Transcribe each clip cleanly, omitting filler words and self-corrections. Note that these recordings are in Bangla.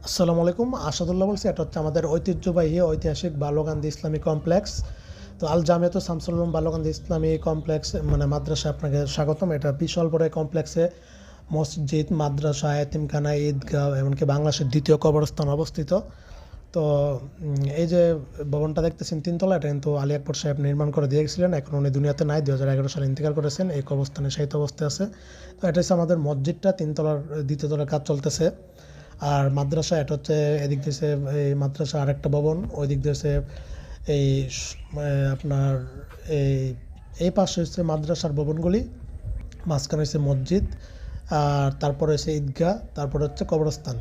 আসসালামু আলাইকুম। আসাদুল্লাহ বলছি। এটা হচ্ছে আমাদের ঐতিহ্যবাহী ঐতিহাসিক বালুকান্দি ইসলামী কমপ্লেক্স। তো আল জামিয়াতুল শামসুল উলুম বালুকান্দি ইসলামী কমপ্লেক্স মানে মাদ্রাসা, আপনাকে স্বাগতম। এটা বিশাল বড় এই কমপ্লেক্সে মসজিদ, মাদ্রাসা, এতিমখানা, ঈদগাহ, এমনকি বাংলাদেশের দ্বিতীয় কবরস্থান অবস্থিত। তো এই যে ভবনটা দেখতেছেন তিনতলা, এটা কিন্তু আলী আকবর সাহেব নির্মাণ করে দিয়ে গেছিলেন। এখন উনি দুনিয়াতে নাই, 2011 সালে ইন্তেকাল করেছেন। এই কবরস্থানে শায়িত অবস্থায় আছে। তো এটা হচ্ছে আমাদের মসজিদটা, তিনতলার দ্বিতীয় তলার কাজ চলতেছে। আর মাদ্রাসা, এটা হচ্ছে এদিক দিয়েছে এই মাদ্রাসা আরেকটা ভবন, ওই দিক দিয়েছে এই আপনার এই এই পাশে হচ্ছে মাদ্রাসার ভবনগুলি, মাঝখানে হচ্ছে মসজিদ, আর তারপরে হচ্ছে ঈদগাহ, তারপরে হচ্ছে কবরস্থান।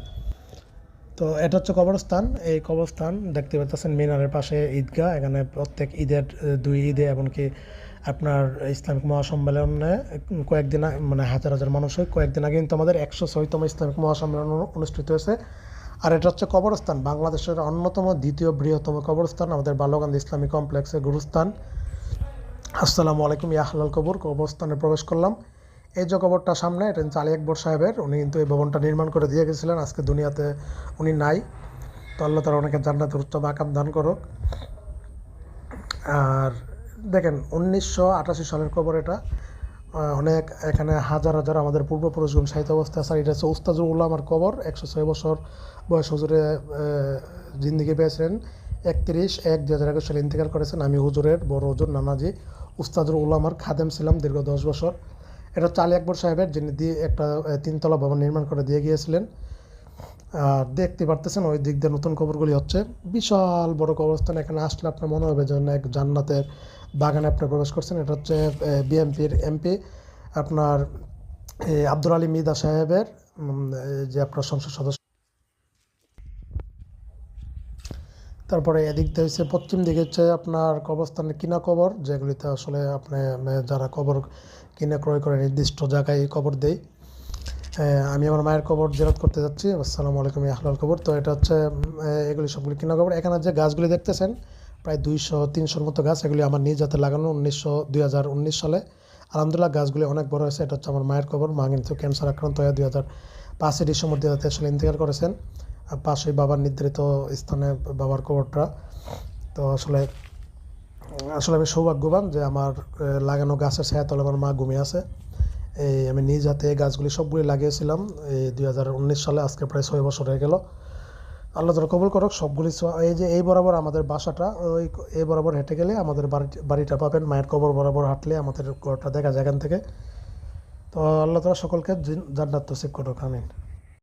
তো এটা হচ্ছে কবরস্থান। এই কবরস্থান দেখতে পাচ্ছেন মিনারের পাশে ঈদগাহ। এখানে প্রত্যেক ঈদের, দুই ঈদে, এমনকি আপনার ইসলামিক মহাসম্মেলনে কয়েকদিন মানে হাজার হাজার মানুষ হয়। কয়েকদিন আগে কিন্তু আমাদের 106তম ইসলামিক মহাসম্মেলন অনুষ্ঠিত হয়েছে। আর এটা হচ্ছে কবরস্থান, বাংলাদেশের অন্যতম দ্বিতীয় বৃহত্তম কবরস্থান, আমাদের বালুকান্দি ইসলামী কমপ্লেক্সের গুরুস্থান। আসসালামু আলাইকুম। ইয়াহলাল কবর কবরস্থানে প্রবেশ করলাম। এই যে কবরটা সামনে, এটা হচ্ছে আলী আকবর সাহেবের। উনি কিন্তু এই ভবনটা নির্মাণ করে দিয়ে গেছিলেন। আজকে দুনিয়াতে উনি নাই। তো আল্লাহ তাআলা ওনাকে জান্নাতের উচ্চ মাকাম দান করুক। আর দেখেন 1988 সালের কবর এটা। অনেক এখানে হাজার হাজার আমাদের পূর্বপুরুষগণ সাহিত্য অবস্থায় আছে। এটা হচ্ছে উস্তাজুল উলামার কবর। 106 বছর বয়স হুজুরে জিন্দিগি পেয়েছিলেন। 31/1/2021 সালে ইন্তেকাল করেছেন। আমি হুজুরের বড় হুজুর নানাজি উস্তাজুল উলামার খাদেম ছিলাম দীর্ঘ 10 বছর। এটা হচ্ছে আলী আকবর সাহেবের, যিনি দিয়ে একটা তিনতলা ভবন নির্মাণ করে দিয়ে গিয়েছিলেন। আর দেখতে পারতেছেন ওই দিক দিয়ে নতুন কবরগুলি হচ্ছে। বিশাল বড় কবরস্থান। এখানে আসলে আপনার মনে হবে যেন এক জান্নাতের বাগানে আপনি প্রবেশ করছেন। এটা হচ্ছে বিএনপির এমপি আপনার আব্দুল আলী মৃধা সাহেবের, যে আপনার সংসদ সদস্য। তারপরে এদিক দিয়ে হচ্ছে পশ্চিম দিকে হচ্ছে আপনার কবরস্থানের কিনা কবর, যেগুলিতে আসলে আপনি যারা কবর কিনে ক্রয় করে নির্দিষ্ট জায়গায় কবর দেয়। আমি আমার মায়ের কবর জিয়ারত করতে যাচ্ছি। আসসালামু আলাইকুম ইয়াহলাল কবর। তো এটা হচ্ছে এগুলি সবগুলি কিনা কবর। এখানে যে গাছগুলি দেখতেছেন প্রায় 200-300-র মতো গাছ, এগুলি আমার নিজ হাতে লাগানো 2019 সালে। আলহামদুলিল্লাহ গাছগুলি অনেক বড় হয়েছে। এটা হচ্ছে আমার মায়ের কবর। মা কিন্তু ক্যান্সার আক্রান্ত হয়ে 2005 ডিসেম্বর 2023 সালে ইন্তেকাল করেছেন। আর পাশেই বাবার নির্ধারিত স্থানে বাবার কবরটা। তো আসলে আসলে আমি সৌভাগ্যবান যে আমার লাগানো গাছের ছায়াতলে আমার মা ঘুমিয়ে আছে। এই আমি নিজ হাতে এই গাছগুলি সবগুলি লাগিয়েছিলাম এই 2019 সালে। আজকে প্রায় 6 বছর হয়ে গেল। আল্লাহ তাআলা কবুল করুক সবগুলি। এই যে এই বরাবর আমাদের বাসাটা, ওই এই বরাবর হেঁটে গেলে আমাদের বাড়িটা পাবেন। মায়ের কবর বরাবর হাঁটলে আমাদের ঘরটা দেখা যায় এখান থেকে। তো আল্লাহ তাআলা সকলকে জান্নাত নসিব করুক, আমিন।